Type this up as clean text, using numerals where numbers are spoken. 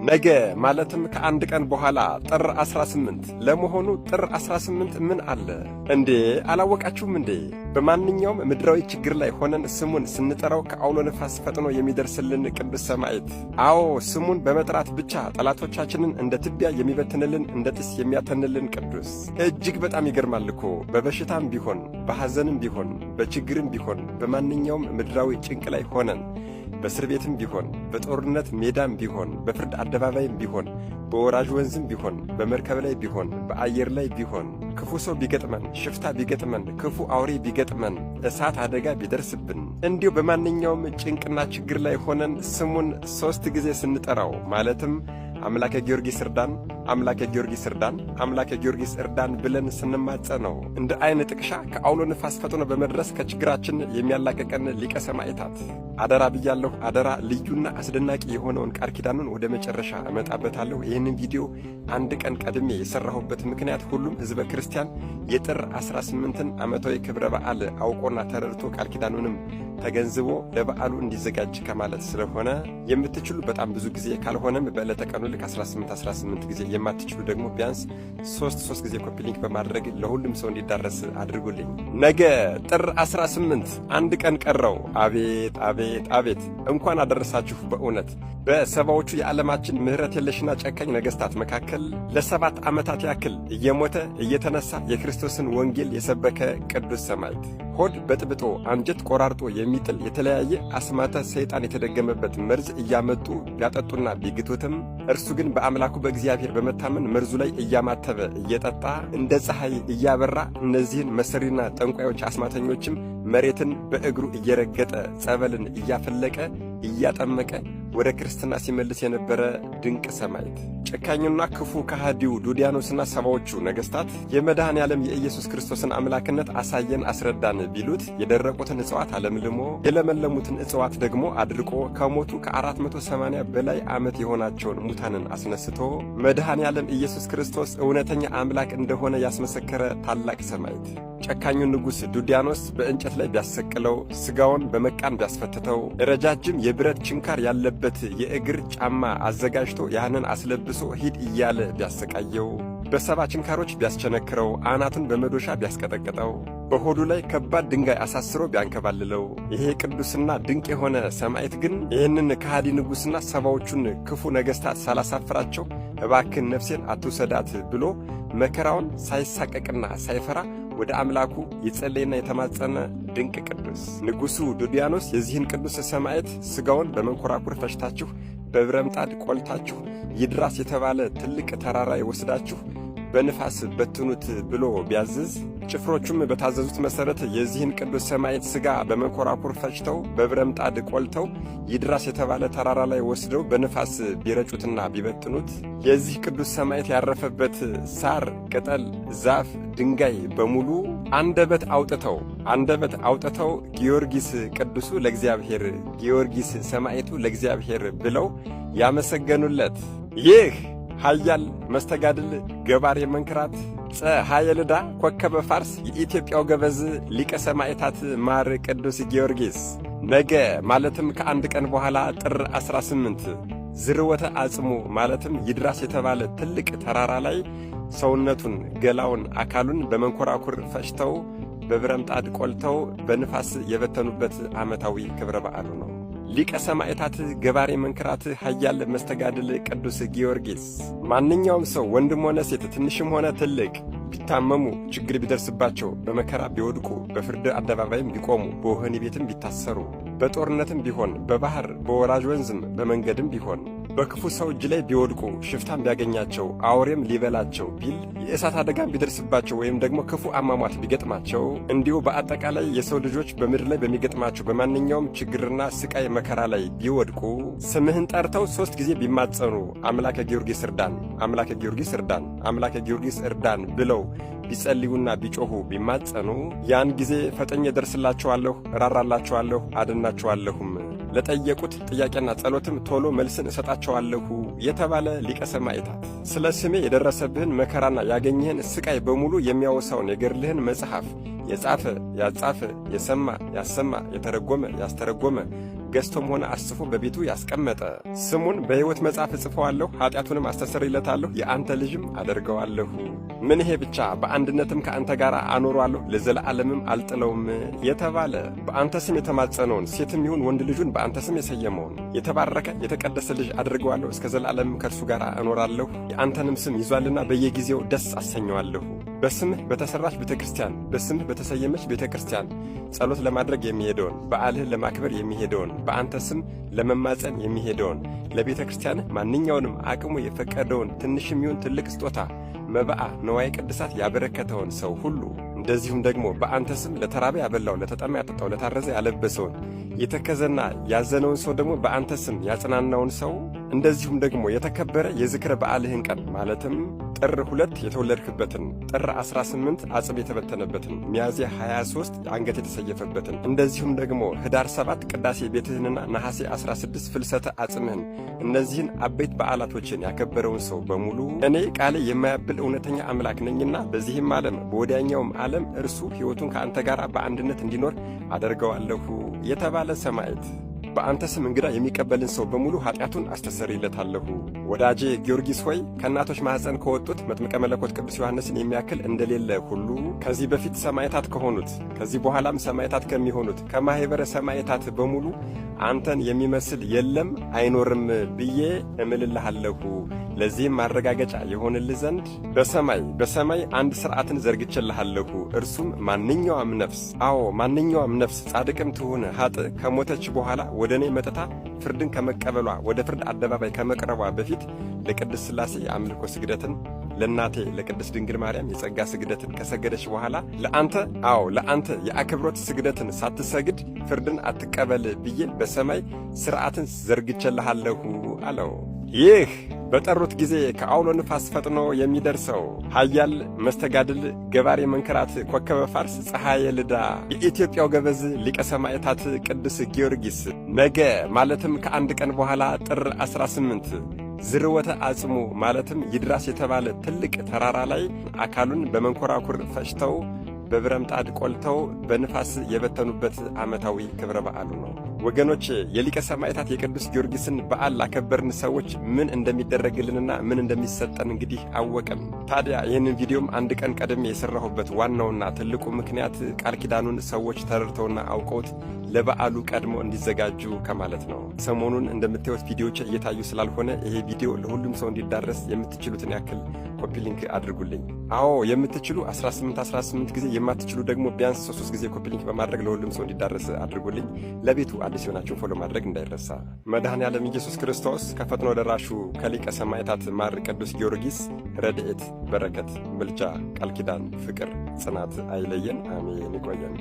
ነገ ማለትም ከአንድ ቀን በኋላ ጥር 18 ለመሆኑ ጥር 18 ምን አለ እንዴ? አላወቃችሁም እንዴ? በማንኛውም ምድራዊ ችግር ላይ ሆነን ስሙን ስንጠራው ከአውሎ ነፋስ ፈጥኖ የሚደርስልን ቅዱስ ሰማዕት። አዎ ስሙን በመጥራት ብቻ ጠላቶቻችንን እንደ ትቢያ የሚበትንልን እንደ ጢስ የሚያተንልን ቅዱስ። እጅግ በጣም ይገርማል እኮ። በበሽታም ቢሆን በሐዘንም ቢሆን በችግርም ቢሆን በማንኛውም ምድራዊ ጭንቅ ላይ ሆነን በእስር ቤትም ቢሆን በጦርነት ሜዳም ቢሆን በፍርድ አደባባይም ቢሆን በወራጅ ወንዝም ቢሆን በመርከብ ላይ ቢሆን በአየር ላይ ቢሆን ክፉ ሰው ቢገጥመን፣ ሽፍታ ቢገጥመን፣ ክፉ አውሬ ቢገጥመን፣ እሳት አደጋ ቢደርስብን፣ እንዲሁ በማንኛውም ጭንቅና ችግር ላይ ሆነን ስሙን 3 ጊዜ ስንጠራው ማለትም አምላከ ጊዮርጊስ እርዳን፣ አምላከ ጊዮርጊስ እርዳን፣ አምላከ ጊዮርጊስ እርዳን ብለን ስንማጸነው እንደ አይን ጥቅሻ ከአውሎ ነፋስ ፈጥኖ በመድረስ ከችግራችን የሚያላቀቀን ሊቀ ሰማዕታት። አደራ ብያለሁ፣ አደራ። ልዩና አስደናቂ የሆነውን ቃል ኪዳኑን ወደ መጨረሻ እመጣበታለሁ። ይህንን ቪዲዮ አንድ ቀን ቀድሜ የሰራሁበት ምክንያት ሁሉም ሕዝበ ክርስቲያን የጥር 18ን ዓመታዊ ክብረ በዓል አውቆና ተረድቶ ቃል ኪዳኑንም ተገንዝቦ ለበዓሉ እንዲዘጋጅ ከማለት ስለሆነ የምትችሉ በጣም ብዙ ጊዜ ካልሆነም በዕለተ ቀኑ ልክ 18 ጊዜ የማትችሉ ደግሞ ቢያንስ 3 ጊዜ ኮፒ ሊንክ በማድረግ ለሁሉም ሰው እንዲዳረስ አድርጉልኝ። ነገ ጥር 18 አንድ ቀን ቀረው። አቤት አቤት አቤት! እንኳን አደረሳችሁ። በእውነት በሰባዎቹ የዓለማችን ምሕረት የለሽና ጨካኝ ነገሥታት መካከል ለ7 ዓመታት ያክል እየሞተ እየተነሳ የክርስቶስን ወንጌል የሰበከ ቅዱስ ሰማዕት፣ ሆድ በጥብጦ አንጀት ቆራርጦ የሚጥል የተለያየ አስማተ ሰይጣን የተደገመበት መርዝ እያመጡ ቢያጠጡና ቢግቱትም እርሱ ግን በአምላኩ በእግዚአብሔር በመታመን መርዙ ላይ እያማተበ እየጠጣ እንደ ፀሐይ እያበራ እነዚህን መሰሪና ጠንቋዮች አስማተኞችም መሬትን በእግሩ እየረገጠ ጸበልን እያፈለቀ እያጠመቀ ወደ ክርስትና ሲመልስ የነበረ ድንቅ ሰማዕት፣ ጨካኙና ክፉ ከሃዲው ዱዲያኖስና ሰባዎቹ ነገሥታት የመድኃኔ ዓለም የኢየሱስ ክርስቶስን አምላክነት አሳየን አስረዳን ቢሉት የደረቁትን እጽዋት አለምልሞ የለመለሙትን እጽዋት ደግሞ አድርቆ ከሞቱ ከ480 በላይ ዓመት የሆናቸውን ሙታንን አስነስቶ መድኃኔ ዓለም ኢየሱስ ክርስቶስ እውነተኛ አምላክ እንደሆነ ያስመሰከረ ታላቅ ሰማዕት፣ ጨካኙ ንጉሥ ዱዲያኖስ በእንጨት ላይ ቢያሰቅለው፣ ሥጋውን በመቃን ቢያስፈትተው፣ ረጃጅም የብረት ችንካር ያለበት የእግር ጫማ አዘጋጅቶ ያንን አስለብሶ ሂድ እያለ ቢያሰቃየው፣ በሰባ ችንካሮች ቢያስቸነክረው፣ አናቱን በመዶሻ ቢያስቀጠቅጠው፣ በሆዱ ላይ ከባድ ድንጋይ አሳስሮ ቢያንከባልለው፣ ይሄ ቅዱስና ድንቅ የሆነ ሰማዕት ግን ይህንን ከሃዲ ንጉሥና ሰባዎቹን ክፉ ነገሥታት ሳላሳፍራቸው እባክን ነፍሴን አትውሰዳት ብሎ መከራውን ሳይሳቀቅና ሳይፈራ ወደ አምላኩ የጸለየና የተማጸነ ድንቅ ቅዱስ ንጉሡ ዱዲያኖስ የዚህን ቅዱስ ሰማዕት ሥጋውን በመንኰራኩር ፈጭታችሁ በብረምጣድ ቆልታችሁ ይድራስ የተባለ ትልቅ ተራራ ይወስዳችሁ በንፋስ በትኑት ብሎ ቢያዝዝ ጭፍሮቹም በታዘዙት መሠረት የዚህን ቅዱስ ሰማዕት ሥጋ በመንኰራኩር ፈጭተው በብረምጣድ ቆልተው ይድራስ የተባለ ተራራ ላይ ወስደው በንፋስ ቢረጩትና ቢበትኑት የዚህ ቅዱስ ሰማዕት ያረፈበት ሳር፣ ቅጠል፣ ዛፍ፣ ድንጋይ በሙሉ አንደበት አውጥተው ጊዮርጊስ ቅዱሱ ለእግዚአብሔር፣ ጊዮርጊስ ሰማዕቱ ለእግዚአብሔር ብለው ያመሰገኑለት ይህ ኃያል መስተጋድል ገባሬ መንክራት ፀሐየ ልዳ ኮከበ ፋርስ የኢትዮጵያው ገበዝ ሊቀ ሰማዕታት ማር ቅዱስ ጊዮርጊስ ነገ ማለትም ከአንድ ቀን በኋላ ጥር 18 ዝርወተ አጽሙ ማለትም ይድራስ የተባለ ትልቅ ተራራ ላይ ሰውነቱን፣ ገላውን፣ አካሉን በመንኰራኩር ፈጭተው በብረምጣድ ቆልተው በንፋስ የበተኑበት ዓመታዊ ክብረ በዓሉ ነው። ሊቀ ሰማዕታት ገባሬ መንክራት ኃያል መስተጋድል ቅዱስ ጊዮርጊስ ማንኛውም ሰው ወንድም ሆነ ሴት ትንሽም ሆነ ትልቅ ቢታመሙ፣ ችግር ቢደርስባቸው፣ በመከራ ቢወድቁ፣ በፍርድ አደባባይም ቢቆሙ፣ በወህኒ ቤትም ቢታሰሩ፣ በጦርነትም ቢሆን በባህር በወራጅ ወንዝም በመንገድም ቢሆን በክፉ ሰው እጅ ላይ ቢወድቁ፣ ሽፍታም ቢያገኛቸው፣ አውሬም ሊበላቸው ቢል፣ የእሳት አደጋም ቢደርስባቸው ወይም ደግሞ ክፉ አሟሟት ቢገጥማቸው፣ እንዲሁ በአጠቃላይ የሰው ልጆች በምድር ላይ በሚገጥማቸው በማንኛውም ችግርና ስቃይ መከራ ላይ ቢወድቁ ስምህን ጠርተው 3 ጊዜ ቢማጸኑ አምላከ ጊዮርጊስ እርዳን፣ አምላከ ጊዮርጊስ እርዳን፣ አምላከ ጊዮርጊስ እርዳን ብለው ቢጸልዩና ቢጮኹ ቢማጸኑ ያን ጊዜ ፈጥኜ ደርስላቸዋለሁ፣ እራራላቸዋለሁ፣ አድናቸዋለሁም ለጠየቁት ጥያቄና ጸሎትም ቶሎ መልስን እሰጣቸዋለሁ የተባለ ሊቀ ሰማዕታት ስለ ስሜ የደረሰብህን መከራና ያገኘህን ስቃይ በሙሉ የሚያወሳውን የገድልህን መጽሐፍ የጻፈ ያጻፈ የሰማ ያሰማ የተረጎመ ያስተረጎመ ገዝቶም ሆነ አስፎ በቤቱ ያስቀመጠ ስሙን በሕይወት መጽሐፍ እጽፈዋለሁ፣ ኃጢአቱንም አስተሰርይለታለሁ፣ የአንተ ልጅም አደርገዋለሁ። ምን ይሄ ብቻ በአንድነትም ከአንተ ጋር አኖሯለሁ፣ ለዘለዓለምም አልጥለውም የተባለ በአንተ ስም የተማጸነውን ሴትም ይሁን ወንድ ልጁን በአንተ ስም የሰየመውን የተባረከ የተቀደሰ ልጅ አድርገዋለሁ፣ እስከ ዘላለምም ከእርሱ ጋር እኖራለሁ። የአንተንም ስም ይዟልና በየጊዜው ደስ አሰኘዋለሁ። በስምህ በተሠራች ቤተ ክርስቲያን፣ በስምህ በተሰየመች ቤተ ክርስቲያን ጸሎት ለማድረግ የሚሄደውን፣ በዓልህን ለማክበር የሚሄደውን፣ በአንተ ስም ለመማፀን የሚሄደውን፣ ለቤተ ክርስቲያንህ ማንኛውንም አቅሙ የፈቀደውን ትንሽም ይሁን ትልቅ ስጦታ መባዓ ነዋየ ቅድሳት ያበረከተውን ሰው ሁሉ እንደዚሁም ደግሞ በአንተ ስም ለተራበ ያበላው፣ ለተጠማ ያጠጣው፣ ለታረዘ ያለበሰውን፣ የተከዘና ያዘነውን ሰው ደግሞ በአንተ ስም ያጽናናውን ሰው እንደዚሁም ደግሞ የተከበረ የዝክረ በዓልህን ቀን ማለትም ጥር 2 የተወለድክበትን፣ ጥር 18 አጽም የተበተነበትን፣ ሚያዝያ 23 አንገት የተሰየፈበትን እንደዚሁም ደግሞ ኅዳር 7 ቅዳሴ ቤትህንና ነሐሴ 16 ፍልሰተ አጽምህን እነዚህን አበይት በዓላቶችን ያከበረውን ሰው በሙሉ እኔ ቃሌ የማያብል እውነተኛ አምላክ ነኝና በዚህም ዓለም በወዲያኛውም ዓለም እርሱ ሕይወቱን ከአንተ ጋር በአንድነት እንዲኖር አደርገዋለሁ የተባለ ሰማዕት በአንተ ስም እንግዳ የሚቀበልን ሰው በሙሉ ኃጢአቱን አስተሰርይለታለሁ። ወዳጄ ጊዮርጊስ ሆይ ከእናቶች ማኅፀን ከወጡት መጥምቀ መለኮት ቅዱስ ዮሐንስን የሚያክል እንደሌለ ሁሉ ከዚህ በፊት ሰማዕታት ከሆኑት ከዚህ በኋላም ሰማዕታት ከሚሆኑት ከማኅበረ ሰማዕታት በሙሉ አንተን የሚመስል የለም አይኖርም ብዬ እምልልሃለሁ። ለዚህም ማረጋገጫ የሆንልህ ዘንድ በሰማይ አንድ ሥርዓትን ዘርግቼልሃለሁ። እርሱም ማንኛውም ነፍስ ማንኛውም ነፍስ ጻድቅም ትሁን ኃጥእ ከሞተች በኋላ ወደ እኔ መጥታ ፍርድን ከመቀበሏ ወደ ፍርድ አደባባይ ከመቅረቧ በፊት ለቅድስት ሥላሴ የአምልኮ ስግደትን ለእናቴ ለቅድስት ድንግል ማርያም የጸጋ ስግደትን ከሰገደች በኋላ ለአንተ የአክብሮት ስግደትን ሳትሰግድ ፍርድን አትቀበል ብዬ በሰማይ ሥርዓትን ዘርግቼልሃለሁ አለው። ይህ በጠሩት ጊዜ ከአውሎ ንፋስ ፈጥኖ የሚደርሰው ኃያል መስተጋድል ገባሬ መንከራት ኮከበ ፋርስ ፀሐየ ልዳ የኢትዮጵያው ገበዝ ሊቀ ሰማዕታት ቅዱስ ጊዮርጊስ ነገ ማለትም ከአንድ ቀን በኋላ ጥር 18 ዝርወተ አጽሙ ማለትም ይድራስ የተባለ ትልቅ ተራራ ላይ አካሉን በመንኮራኩር ፈጭተው በብረምጣድ ቆልተው በንፋስ የበተኑበት ዓመታዊ ክብረ በዓሉ ነው። ወገኖች የሊቀ ሰማዕታት የቅዱስ ጊዮርጊስን በዓል ላከበርን ሰዎች ምን እንደሚደረግልንና ምን እንደሚሰጠን እንግዲህ አወቅን። ታዲያ ይህንን ቪዲዮም አንድ ቀን ቀደም የሰራሁበት ዋናውና ትልቁ ምክንያት ቃል ኪዳኑን ሰዎች ተረድተውና አውቀውት ለበዓሉ ቀድሞ እንዲዘጋጁ ከማለት ነው። ሰሞኑን እንደምታዩት ቪዲዮዎች እየታዩ ስላልሆነ ይሄ ቪዲዮ ለሁሉም ሰው እንዲዳረስ የምትችሉትን ያክል ኮፒ ሊንክ አድርጉልኝ። የምትችሉ 18 ጊዜ፣ የማትችሉ ደግሞ ቢያንስ 3 ጊዜ ኮፒ ሊንክ በማድረግ ለሁሉም ሰው እንዲዳረስ አድርጉልኝ። ለቤቱ አዲስ የሆናችሁ ፎሎ ማድረግ እንዳይረሳ። መድኃኔ ዓለም ኢየሱስ ክርስቶስ ከፈጥኖ ደራሹ ከሊቀ ሰማዕታት ማር ቅዱስ ጊዮርጊስ ረድኤት፣ በረከት፣ ምልጃ፣ ቃል ኪዳን፣ ፍቅር፣ ጽናት አይለየን። አሜን። ይቆየን።